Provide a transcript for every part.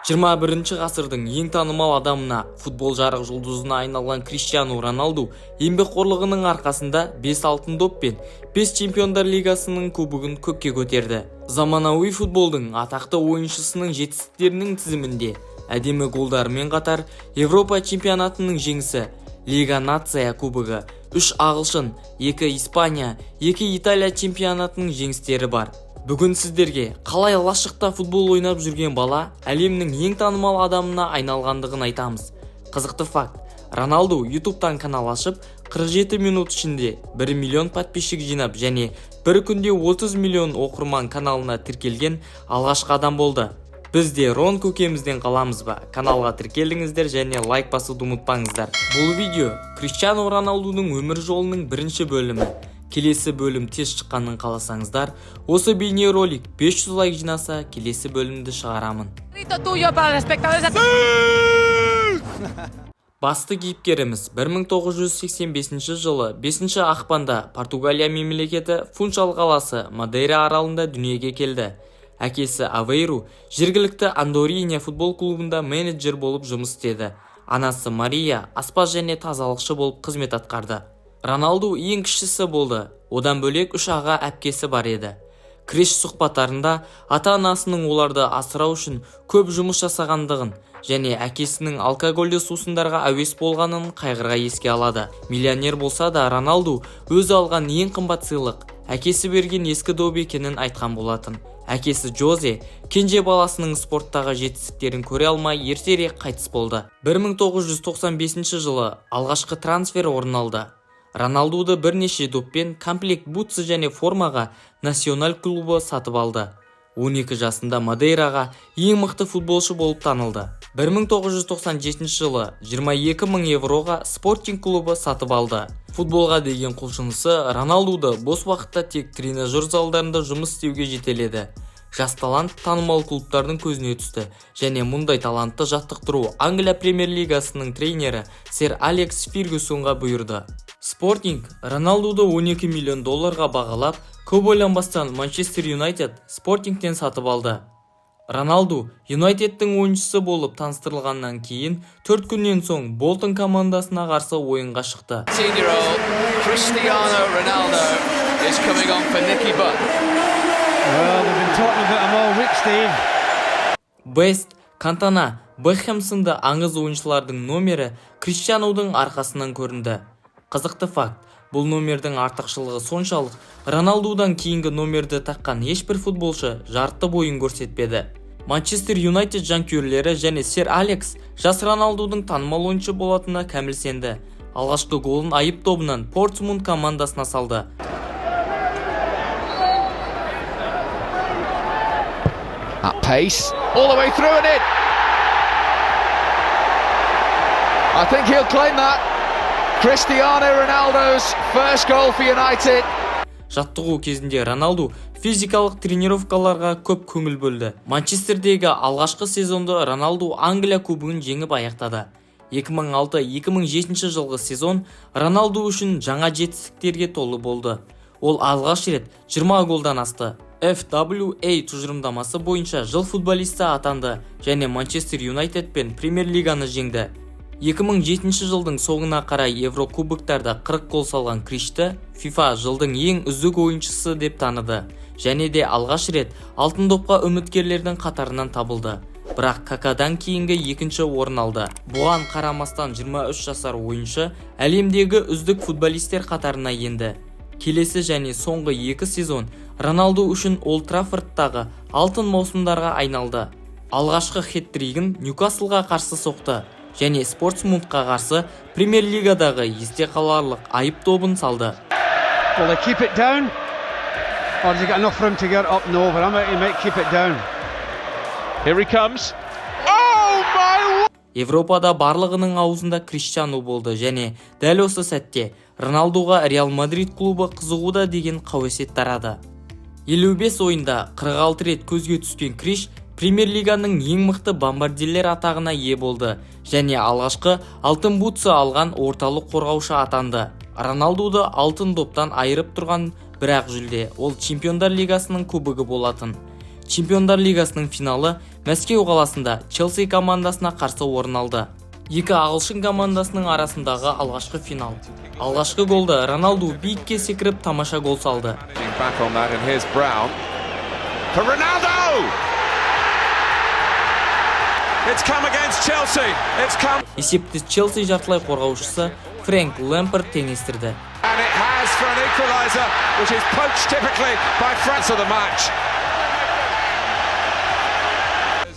21-ғасырдың ең танымал адамына, футбол жарық жұлдызына айналған Криштиану Роналду еңбекқорлығының арқасында 5 алтын доп пен 5 чемпиондар лигасының кубогын көкке көтерді. Заманауи футболдың атақты ойыншысының жетістіктерінің тізімінде әдемі голдарымен қатар Европа чемпионатының жеңісі, Лига Нация кубогы, 3 ағылшын, 2 Испания, 2 Италия чемпионатының жеңістері бар. Бүгін сіздерге қалай лашықта футбол ойнап жүрген бала әлемнің ең танымал адамына айналғандығын айтамыз. Қызықты факт: Роналду ютубтан канал ашып, 47 минут ішінде 1 миллион подписчик жинап және бір күнде 30 миллион оқырман каналына тіркелген алғашқы адам болды. Біз де Рон көкемізден қаламыз ба? Каналға тіркелдіңіздер және лайк басуды ұмытпаңыздар. Бұл видео Криштиану Роналдудың өмір жолының бірінші бөлімі. Келесі бөлім тез шыққанын қаласаңыздар, осы бейнеролик 500 лайк жинаса, келесі бөлімді шығарамын. Басты кейіпкеріміз 1985 жылы 5 ақпанда Португалия мемлекеті Фунчал қаласы Мадейра аралында дүниеге келді. Әкесі Авейру жергілікті Андориня футбол клубында менеджер болып жұмыс істеді. Анасы Мария аспаз және тазалықшы болып қызмет атқарды. Роналду ең кішісі болды. Одан бөлек 3 аға әпкесі бар еді. Криш сұхбаттарында ата-анасының оларды асырау үшін көп жұмыс жасағандығын және әкесінің алкогольді сусындарға әуес болғанын қайғыра еске алады. Миллионер болса да Роналду өзі алған ең қымбат сыйлық әкесі берген ескі доп екенін айтқан болатын. Әкесі Жозе кенже баласының спорттағы жетістіктерін көре алмай ертерек қайтыс болды. 1995 жылы алғашқы трансфер орын алды. Роналдуды бірнеше доппен комплект бутсы және формаға Националь клубы сатып алды. 12 жасында Мадейраға ең мықты футболшы болып танылды. 1997 жылы 22 мың евроға Спортинг клубы сатып алды. Футболға деген құлшынысы Роналдуды бос уақытта тек тренажер залдарында жұмыс істеуге жетеледі. Жас талант танымал клубтардың көзіне түсті және мұндай талантты жаттықтыру Англия премьер-лигасының тренері сэр Алекс Фергюсонға бұйырды. Спортинг Роналдуды 12 миллион долларға бағалап, көп ойланбастан Манчестер Юнайтед Спортингтен сатып алды. Роналду Юнайтедтің ойыншысы болып таныстырылғаннан кейін 4 күннен соң Болтон командасына қарсы ойынға шықты. Бест, Кантана, Бекхэм сынды аңыз ойыншылардың номері Криштианудың арқасынан көрінді. Қызықты факт: бұл номердің артықшылығы соншалық, Роналдудан кейінгі номерді таққан ешбір футболшы жарты бойын көрсетпеді. Манчестер Юнайтед жанкүйерлері және сэр Алекс жас Роналдудың танымал ойыншы болатынына кәміл сенді. Алғашқы голын айып добынан Портсмут командасына салды. At pace, all the way through and in. I think he'll claim that. Cristiano Ronaldo's first goal for United. Жаттығу кезінде Роналду физикалық тренировкаларға көп көңіл бөлді. Манчестердегі алғашқы сезонды Роналду Англия кубогын жеңіп аяқтады. 2006-2007 жылғы сезон Роналду үшін жаңа жетістіктерге толы болды. Ол алғаш рет 20 голдан асты. FWA тұжырымдамасы бойынша жыл футболисті атанды және Манчестер Юнайтед пен Премьер-лиганы жеңді. 2007 жылдың соңына қарай Еврокубоктарда 40 гол салған Кришті FIFA жылдың ең үздік ойыншысы деп таныды және де алғаш рет алтын допқа үміткерлердің қатарынан табылды. Бірақ Какадан кейінгі екінші орын алды. Бұған қарамастан 23 жасар ойыншы әлемдегі үздік футболистер қатарына енді. Келесі және соңғы 2 сезон Роналду үшін Олд Траффордтағы алтын маусымдарға айналды. Алғашқы хет-тригін Ньюкаслға қарсы соқты және Спортсмутқа қарсы Премьер-лигадағы есте қаларлық айып добын салды. Европада барлығының аузында Криштиану болды және дәл осы сәтте Роналдуға Реал Мадрид клубы қызығуда деген қауесет тарады. 55 ойында 46 рет көзге түскен Криш Премьер-лиганың ең мықты бомбардирлер атағына ие болды және алғашқы алтын бутсы алған орталық қорғаушы атанды. Роналдуды алтын доптан айырып тұрған бірақ жүлде ол Чемпиондар лигасының кубогы болатын. Чемпиондар лигасының финалы Мәскеу қаласында Челси командасына қарсы орын алды. Екі ағылшын командасының арасындағы алғашқы финал. Алғашқы голды Роналду биікке секіріп тамаша гол салды. Есепті Челси жартылай қорғаушысы Фрэнк Лэмпард теңестірді.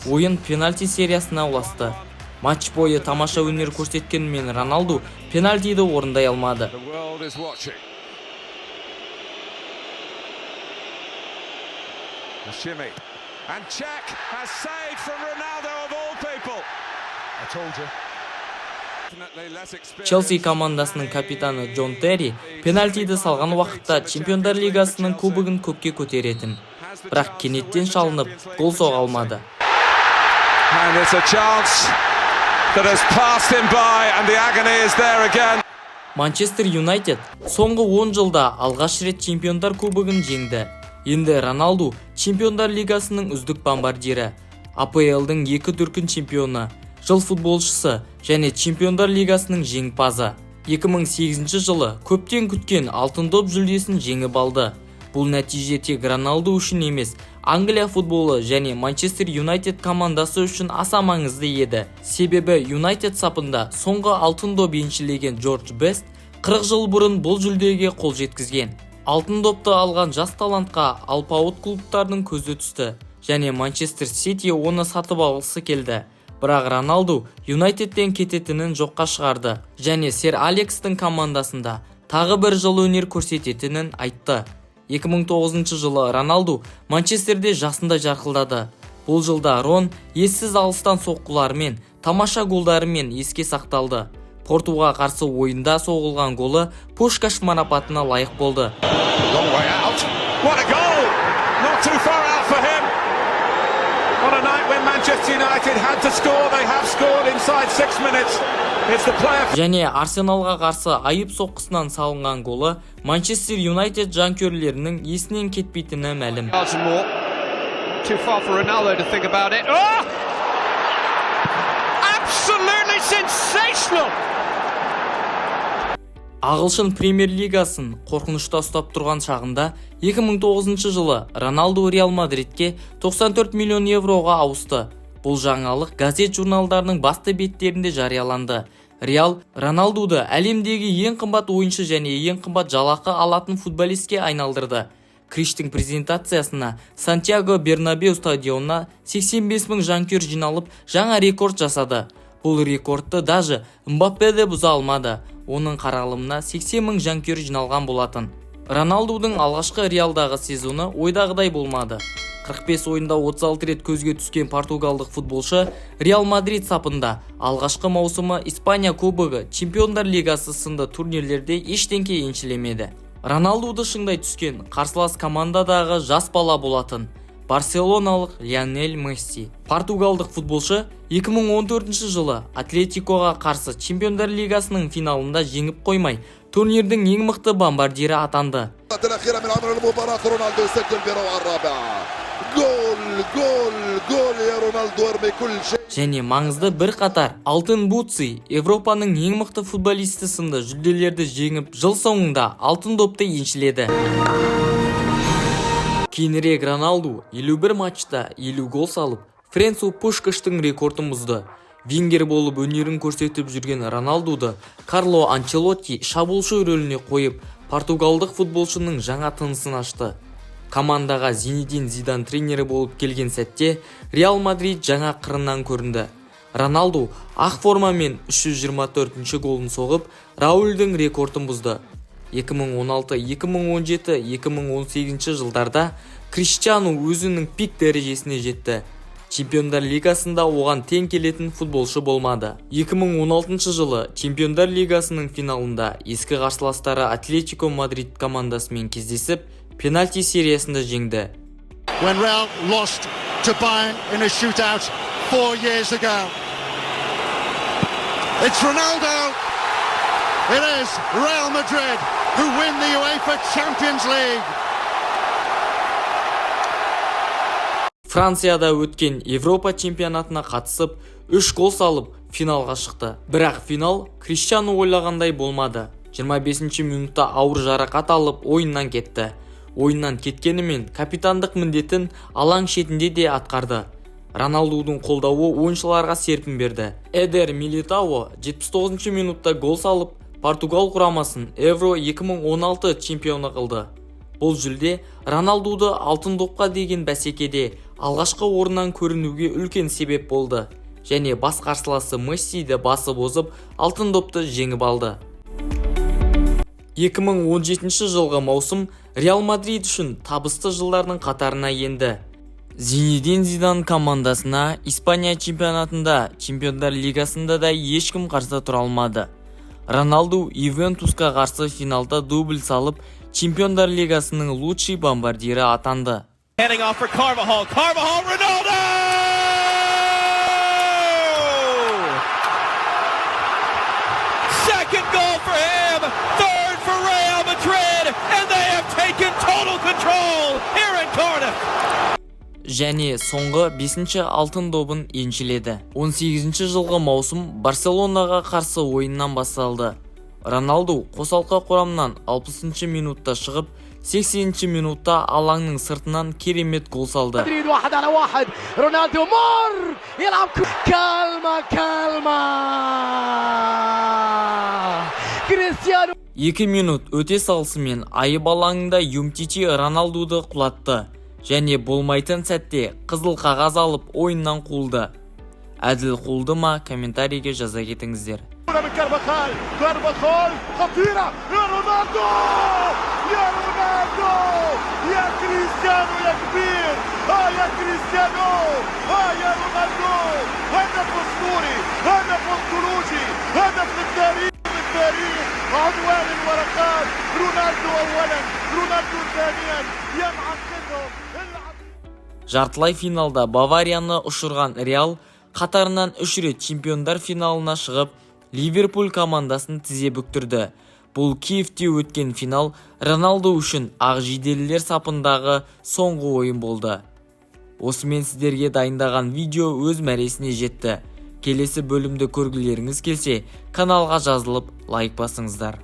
Ойын пенальти сериясына ұласты. Матч бойы тамаша өнер көрсеткенімен Роналду пенальтиді орындай алмады. Челси командасының капитаны Джон Терри пенальтиді салған уақытта Чемпиондар лигасының кубогын көкке көтеретін. Бірақ кенеттен шалынып, гол соға алмады. Манчестер Юнайтед соңғы 10 жылда алғаш рет Чемпиондар кубогын жеңді. Енді Роналду Чемпиондар лигасының үздік бомбардирі, АПЛ-дың 2 дүркін чемпионы, жыл футболшысы және Чемпиондар лигасының жеңімпазы. 2008 жылы көптен күткен алтын доп жүлдесін жеңіп алды. Бұл нәтиже тек Роналду үшін емес, Англия футболы және Манчестер Юнайтед командасы үшін аса маңызды еді. Себебі Юнайтед сапында соңғы алтын доп еншілеген Джордж Бест 40 жыл бұрын бұл жүлдеге қол жеткізген. Алтын допты алған жас талантқа алпауыт клубтардың көзі түсті және Манчестер Сити оны сатып алғысы келді. Бірақ Роналду Юнайтедтен кететінін жоққа шығарды және сэр Алекстің командасында тағы бір жыл өнер көрсететінін айтты. 2009 жылы Роналду Манчестерде жасында жарқылдады. Бұл жылда Рон ессіз алыстан соққыларымен, тамаша голдарымен еске сақталды. Портуға қарсы ойында соғылған голы Пушкаш марапатына лайық болды. Және Арсеналға қарсы айып соққысынан салынған голы Манчестер Юнайтед жанкүйерлерінің есінен кетпейтіні мәлім. Ағылшын премьер-лигасын қорқынышта ұстап тұрған шағында 2009 жылы Роналду Реал Мадридке 94 миллион евроға ауысты. Бұл жаңалық газет журналдарының басты беттерінде жарияланды. Реал Роналдуды әлемдегі ең қымбат ойыншы және ең қымбат жалақы алатын футболистке айналдырды. Криштің презентациясына Сантьяго Бернабеу стадионына 85 мың жанкүйер жиналып, жаңа рекорд жасады. Бұл рекордты даже Мбаппе де бұза алмады. Оның қаралымына 80 мың жанкүйер жиналған болатын. Роналдудың алғашқы Реалдағы сезоны ойдағыдай болмады. 45 ойында 36 рет көзге түскен португалдық футболшы Реал Мадрид сапында алғашқы маусымы Испания кубогы, Чемпиондар лигасы сынды турнирлерде ештеңке еншілемеді. Роналдуды шыңдай түскен қарсылас командадағы жас бала болатын барселоналық Лионель Месси. Португалдық футболшы 2014 жылы Атлетикоға қарсы Чемпиондар лигасының финалында жеңіп қоймай, турнирдің ең мықты бомбардирі атанды. Және маңызды бір қатар алтын бутсы, Европаның ең мықты футболисті сынды жүлделерді жеңіп, жыл соңында алтын допты еншіледі. Кейінірек Роналду 51 матчта 50 гол салып, Френсу Пушкаштың рекордын бұзды. Вингер болып өнерін көрсетіп жүрген Роналдуды Карло Анчелотти шабуылшы рөліне қойып, португалдық футболшының жаңа тынысын ашты. Командаға Зинедин Зидан тренері болып келген сәтте Реал Мадрид жаңа қырынан көрінді. Роналду ақ формамен 324-ші голын соғып, Раулдің рекордын бұзды. 2016, 2017, 2018 жылдарда Криштиану өзінің пик дәрежесіне жетті. Чемпиондар лигасында оған тең келетін футболшы болмады. 2016 жылы Чемпиондар лигасының финалында ескі қарсыластары Атлетико Мадрид командасымен кездесіп, пенальти сериясында жеңді. When Real lost to Bayern in a shootout 4 years ago. It's Ronaldo. It is Real Madrid who win the UEFA Champions League. Францияда өткен Европа чемпионатына қатысып, 3 гол салып, финалға шықты. Бірақ финал Криштиану ойлағандай болмады. 25 минутта ауыр жарақат алып, ойыннан кетті. Ойыннан кеткенімен капитандық міндетін алаң шетінде де атқарды. Роналдудың қолдауы ойыншыларға серпін берді. Эдер Милитао 79 минутта гол салып, Португал құрамасын Евро 2016 чемпионы қылды. Бұл жүлде Роналдуды алтын допқа деген бәсекеде алғашқы орыннан көрінуге үлкен себеп болды. Және бас қарсыласы Мессиді басып озып, алтын допты жеңіп алды. 2017 жылғы маусым Реал Мадрид үшін табысты жылдардың қатарына енді. Зинедин Зидан командасына Испания чемпионатында, Чемпиондар лигасында да ешкім қарсы тұра алмады. Роналду Ювентусқа қарсы финалда дубль салып, Чемпиондар лигасының лучший бомбардирі атанды. Heading off for Carvajal. Carvajal, Ronaldo! Second goal for him. Third for Real Madrid. And they have taken total control here in Cardiff. Және соңғы 5-ші алтын добын еншіледі. 18 жылғы маусым Барселонаға қарсы ойыннан басталды. Роналду қосалқы құрамнан 60 минутта шығып, 80 минутта алаңның сыртынан керемет гол салды. رونالدو مر يلعب كالما كريستيانو 2 минут өте салысымен айып алаңында Юмтити Роналдуды құлатты. Және болмайтын сәтте қызыл қағаз алып ойыннан қуылды. Әділ қуылды ма, комментарийге жаза кетіңіздер. كارفاخال خطيرة يا رونالدو يا كريستيانو يا كبير يا كريستيانو يا رونالدو هدف أسطوري هدف أنطولوجي هدف للتاريخ عنوان الورقات رونالدو أولا رونالدو ثانيا يمعقدهم. Жартылай финалда Баварияны ұшырған Реал қатарынан 3 рет чемпиондар финалына шығып, Ливерпуль командасын тізе бүктірді. Бұл Киевте өткен финал Роналду үшін ақжиделілер сапындағы соңғы ойын болды. Осымен сіздерге дайындаған видео өз мәресіне жетті. Келесі бөлімді көргілеріңіз келсе, каналға жазылып, лайк басыңыздар.